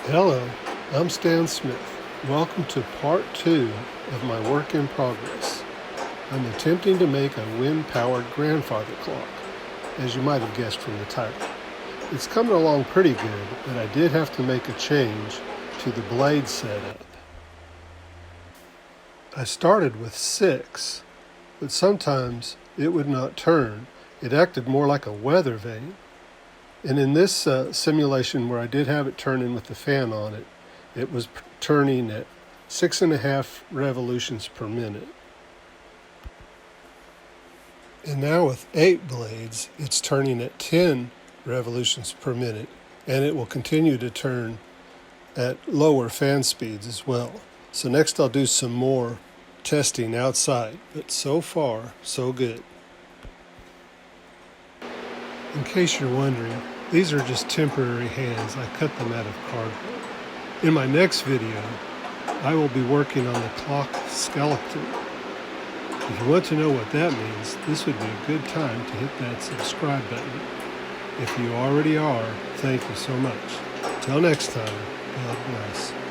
Hello, I'm Stan Smith. Welcome to part 2 of my work in progress. I'm attempting to make a wind-powered grandfather clock, as you might have guessed from the title. It's coming along pretty good, but I did have to make a change to the blade setup. I started with 6, but sometimes it would not turn. It acted more like a weather vane. And in this simulation where I did have it turning with the fan on it, it was turning at 6.5 revolutions per minute. And now with 8 blades, it's turning at 10 revolutions per minute, and it will continue to turn at lower fan speeds as well. So next I'll do some more testing outside, but so far, so good. In case you're wondering, these are just temporary hands. I cut them out of cardboard. In my next video, I will be working on the clock skeleton. If you want to know what that means, this would be a good time to hit that subscribe button. If you already are, thank you so much. Till next time, God bless.